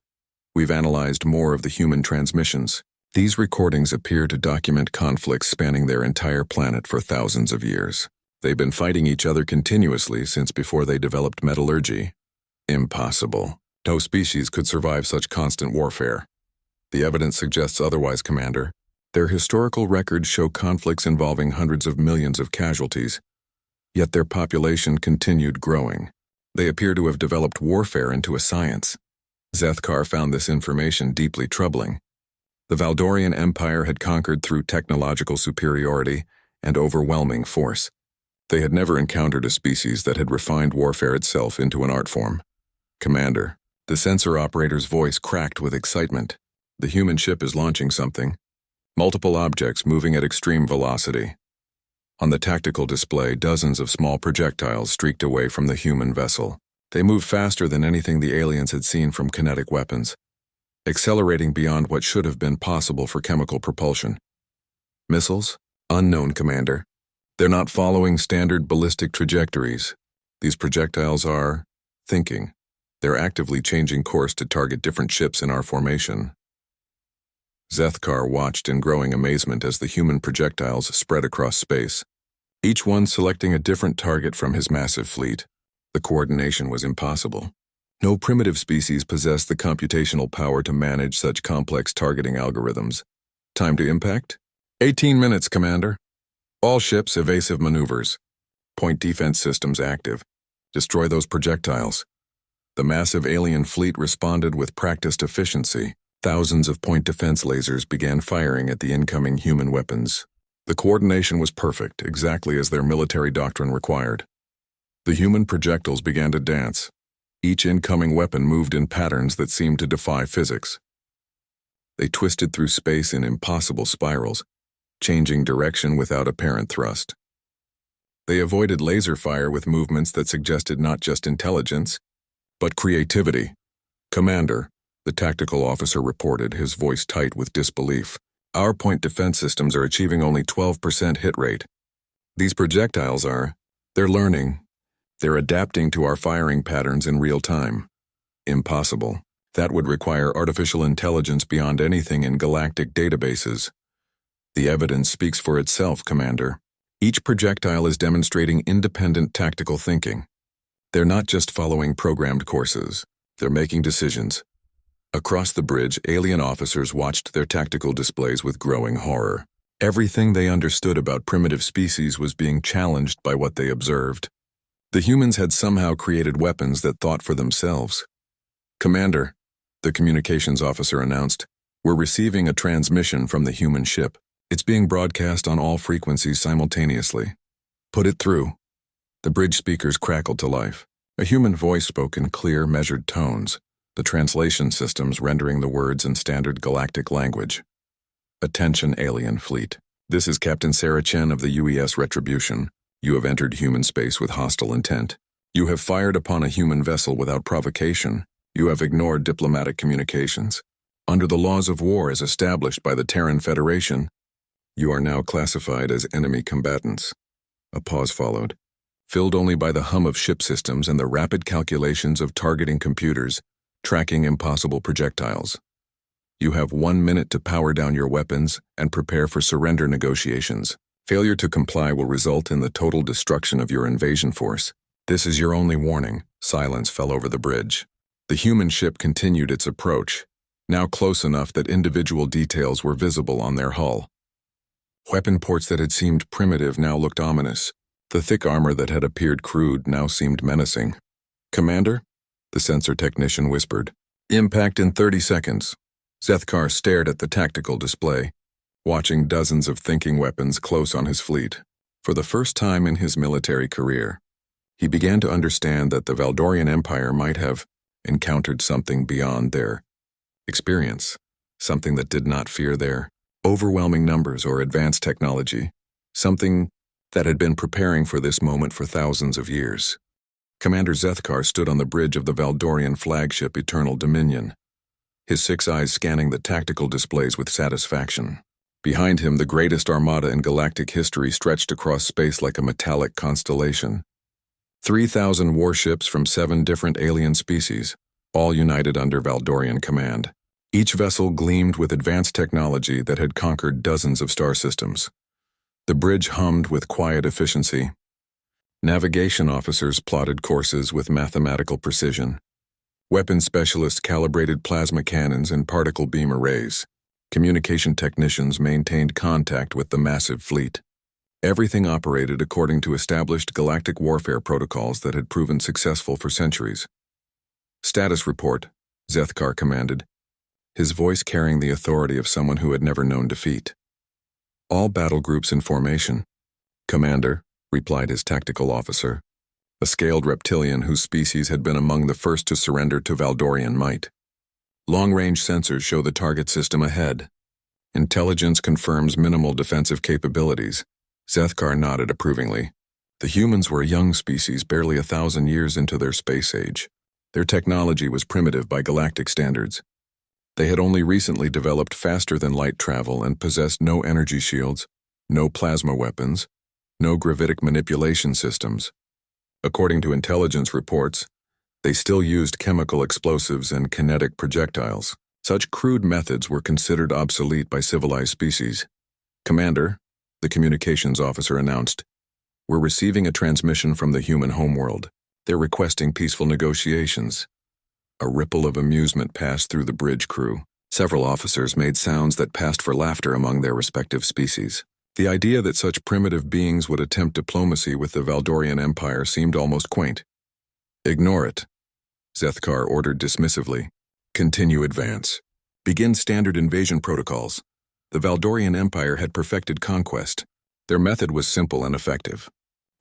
[SPEAKER 1] We've analyzed more of the human transmissions. These recordings appear to document conflicts spanning their entire planet for thousands of years. They've been fighting each other continuously since before they developed metallurgy. Impossible. No species could survive such constant warfare. The evidence suggests otherwise, Commander. Their historical records show conflicts involving hundreds of millions of casualties, yet their population continued growing. They appear to have developed warfare into a science. Zethkar found this information deeply troubling. The Valdorian Empire had conquered through technological superiority and overwhelming force. They had never encountered a species that had refined warfare itself into an art form. "Commander," the sensor operator's voice cracked with excitement. "The human ship is launching something. Multiple objects moving at extreme velocity." On the tactical display, dozens of small projectiles streaked away from the human vessel. They moved faster than anything the aliens had seen from kinetic weapons, accelerating beyond what should have been possible for chemical propulsion. "Missiles? Unknown, Commander. They're not following standard ballistic trajectories. These projectiles are thinking. They're actively changing course to target different ships in our formation." Zethkar watched in growing amazement as the human projectiles spread across space, each one selecting a different target from his massive fleet. The coordination was impossible. No primitive species possessed the computational power to manage such complex targeting algorithms. "Time to impact? 18 minutes, Commander. All ships, evasive maneuvers. Point defense systems active. Destroy those projectiles." The massive alien fleet responded with practiced efficiency. Thousands of point defense lasers began firing at the incoming human weapons. The coordination was perfect, exactly as their military doctrine required. The human projectiles began to dance. Each incoming weapon moved in patterns that seemed to defy physics. They twisted through space in impossible spirals, changing direction without apparent thrust. They avoided laser fire with movements that suggested not just intelligence, but creativity. "Commander," the tactical officer reported, his voice tight with disbelief, "our point defense systems are achieving only 12% hit rate. These projectiles they're learning. They're adapting to our firing patterns in real time." "Impossible. That would require artificial intelligence beyond anything in galactic databases." "The evidence speaks for itself, Commander. Each projectile is demonstrating independent tactical thinking. They're not just following programmed courses. They're making decisions." Across the bridge, alien officers watched their tactical displays with growing horror. Everything they understood about primitive species was being challenged by what they observed. The humans had somehow created weapons that thought for themselves. "Commander," the communications officer announced, "we're receiving a transmission from the human ship. It's being broadcast on all frequencies simultaneously. Put it through." The bridge speakers crackled to life. A human voice spoke in clear, measured tones, the translation systems rendering the words in standard galactic language. "Attention, alien fleet. This is Captain Sarah Chen of the UES Retribution. You have entered human space with hostile intent. You have fired upon a human vessel without provocation. You have ignored diplomatic communications. Under the laws of war as established by the Terran Federation, you are now classified as enemy combatants." A pause followed, filled only by the hum of ship systems and the rapid calculations of targeting computers, tracking impossible projectiles. "You have 1 minute to power down your weapons and prepare for surrender negotiations. Failure to comply will result in the total destruction of your invasion force. This is your only warning." Silence fell over the bridge. The human ship continued its approach, now close enough that individual details were visible on their hull. Weapon ports that had seemed primitive now looked ominous. The thick armor that had appeared crude now seemed menacing. "Commander?" the sensor technician whispered. "Impact in 30 seconds." Zethkar stared at the tactical display, watching dozens of thinking weapons close on his fleet. For the first time in his military career, he began to understand that the Valdorian Empire might have encountered something beyond their experience, something that did not fear their overwhelming numbers or advanced technology, something that had been preparing for this moment for thousands of years. Commander Zethkar stood on the bridge of the Valdorian flagship Eternal Dominion, his 6 eyes scanning the tactical displays with satisfaction. Behind him, the greatest armada in galactic history stretched across space like a metallic constellation. 3,000 warships from 7 different alien species, all united under Valdorian command. Each vessel gleamed with advanced technology that had conquered dozens of star systems. The bridge hummed with quiet efficiency. Navigation officers plotted courses with mathematical precision. Weapons specialists calibrated plasma cannons and particle beam arrays. Communication technicians maintained contact with the massive fleet. Everything operated according to established galactic warfare protocols that had proven successful for centuries. "Status report," Zethkar commanded, his voice carrying the authority of someone who had never known defeat. "All battle groups in formation." "Commander," replied his tactical officer, a scaled reptilian whose species had been among the first to surrender to Valdorian might. "Long-range sensors show the target system ahead. Intelligence confirms minimal defensive capabilities." Zethkar nodded approvingly. The humans were a young species barely 1,000 years into their space age. Their technology was primitive by galactic standards. They had only recently developed faster-than-light travel and possessed no energy shields, no plasma weapons, no gravitic manipulation systems. According to intelligence reports, they still used chemical explosives and kinetic projectiles. Such crude methods were considered obsolete by civilized species. "Commander," the communications officer announced, "we're receiving a transmission from the human homeworld. They're requesting peaceful negotiations." A ripple of amusement passed through the bridge crew. Several officers made sounds that passed for laughter among their respective species. The idea that such primitive beings would attempt diplomacy with the Valdorian Empire seemed almost quaint. "Ignore it," Zethkar ordered dismissively. "Continue advance. Begin standard invasion protocols." The Valdorian Empire had perfected conquest. Their method was simple and effective.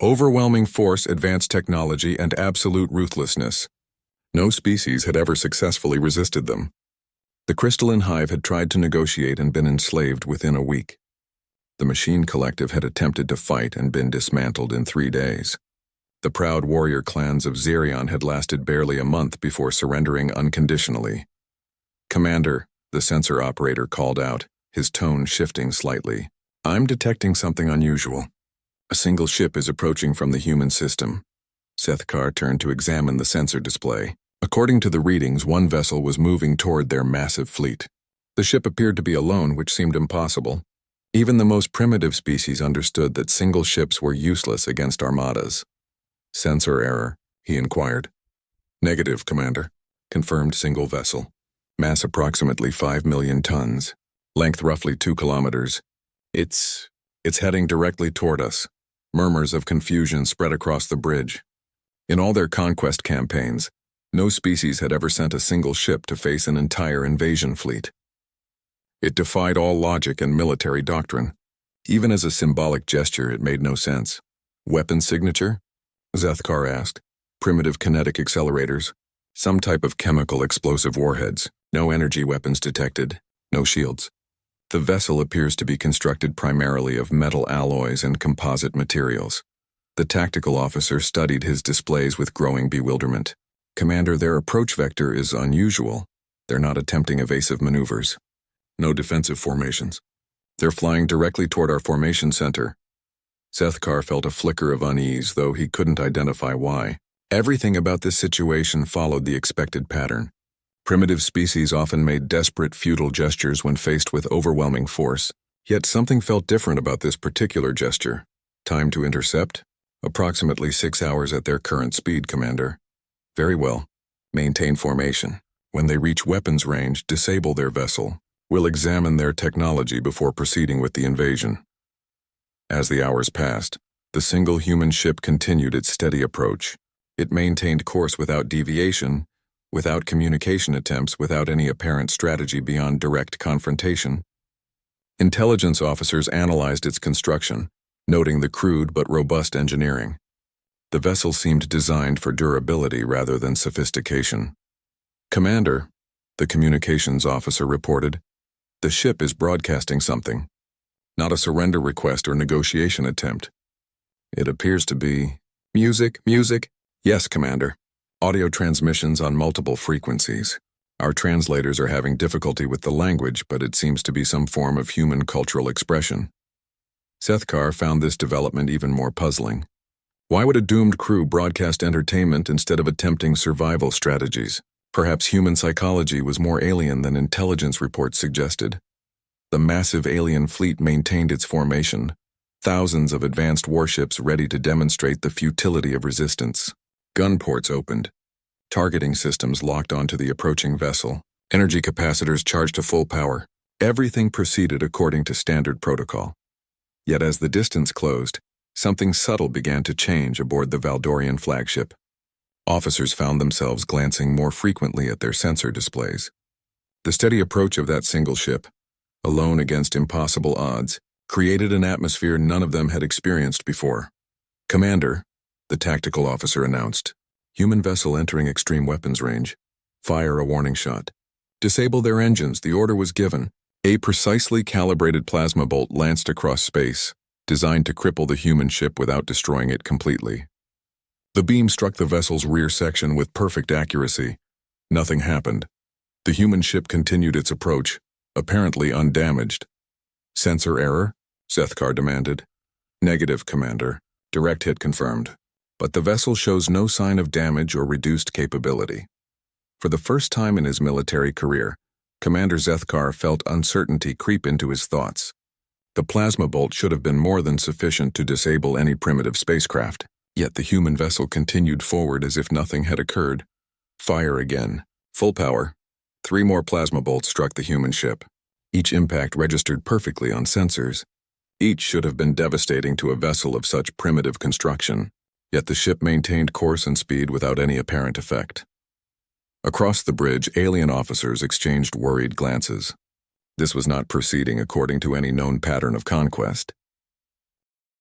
[SPEAKER 1] Overwhelming force, advanced technology, and absolute ruthlessness. No species had ever successfully resisted them. The crystalline hive had tried to negotiate and been enslaved within a week. The machine collective had attempted to fight and been dismantled in 3 days. The proud warrior clans of Xerion had lasted barely a month before surrendering unconditionally. "Commander," the sensor operator called out, his tone shifting slightly. "I'm detecting something unusual. A single ship is approaching from the human system." Zethkar turned to examine the sensor display. According to the readings, one vessel was moving toward their massive fleet. The ship appeared to be alone, which seemed impossible. Even the most primitive species understood that single ships were useless against armadas. "Sensor error?" he inquired. "Negative, Commander," confirmed single vessel. "Mass approximately 5 million tons. Length roughly 2 kilometers. It's heading directly toward us." Murmurs of confusion spread across the bridge. In all their conquest campaigns, no species had ever sent a single ship to face an entire invasion fleet. It defied all logic and military doctrine. Even as a symbolic gesture, it made no sense. "Weapon signature?" Zethkar asked. "Primitive kinetic accelerators. Some type of chemical explosive warheads. No energy weapons detected. No shields. The vessel appears to be constructed primarily of metal alloys and composite materials." The tactical officer studied his displays with growing bewilderment. "Commander, their approach vector is unusual. They're not attempting evasive maneuvers. No defensive formations. They're flying directly toward our formation center." Zethkar felt a flicker of unease, though he couldn't identify why. Everything about this situation followed the expected pattern. Primitive species often made desperate, futile gestures when faced with overwhelming force. Yet something felt different about this particular gesture. "Time to intercept? Approximately 6 hours at their current speed, Commander." "Very well. Maintain formation. When they reach weapons range, disable their vessel. We'll examine their technology before proceeding with the invasion." As the hours passed, the single human ship continued its steady approach. It maintained course without deviation, without communication attempts, without any apparent strategy beyond direct confrontation. Intelligence officers analyzed its construction, noting the crude but robust engineering. The vessel seemed designed for durability rather than sophistication. "Commander," the communications officer reported, "the ship is broadcasting something. Not a surrender request or negotiation attempt. It appears to be music. "Yes, Commander. Audio transmissions on multiple frequencies. Our translators are having difficulty with the language, but it seems to be some form of human cultural expression." Zethkar found this development even more puzzling. Why would a doomed crew broadcast entertainment instead of attempting survival strategies? Perhaps human psychology was more alien than intelligence reports suggested. The massive alien fleet maintained its formation, thousands of advanced warships ready to demonstrate the futility of resistance. Gun ports opened. Targeting systems locked onto the approaching vessel. Energy capacitors charged to full power. Everything proceeded according to standard protocol. Yet as the distance closed, something subtle began to change aboard the Valdorian flagship. Officers found themselves glancing more frequently at their sensor displays. The steady approach of that single ship, alone against impossible odds, created an atmosphere none of them had experienced before. "Commander," the tactical officer announced, "human vessel entering extreme weapons range. Fire a warning shot. Disable their engines," the order was given. A precisely calibrated plasma bolt lanced across space, designed to cripple the human ship without destroying it completely. The beam struck the vessel's rear section with perfect accuracy. Nothing happened. The human ship continued its approach, apparently undamaged. "Sensor error?" Zethkar demanded. "Negative, Commander. Direct hit confirmed. But the vessel shows no sign of damage or reduced capability." For the first time in his military career, Commander Zethkar felt uncertainty creep into his thoughts. The plasma bolt should have been more than sufficient to disable any primitive spacecraft, yet the human vessel continued forward as if nothing had occurred. Fire again. Full power. 3 more plasma bolts struck the human ship. Each impact registered perfectly on sensors. Each should have been devastating to a vessel of such primitive construction, yet the ship maintained course and speed without any apparent effect. Across the bridge, alien officers exchanged worried glances. This was not proceeding according to any known pattern of conquest.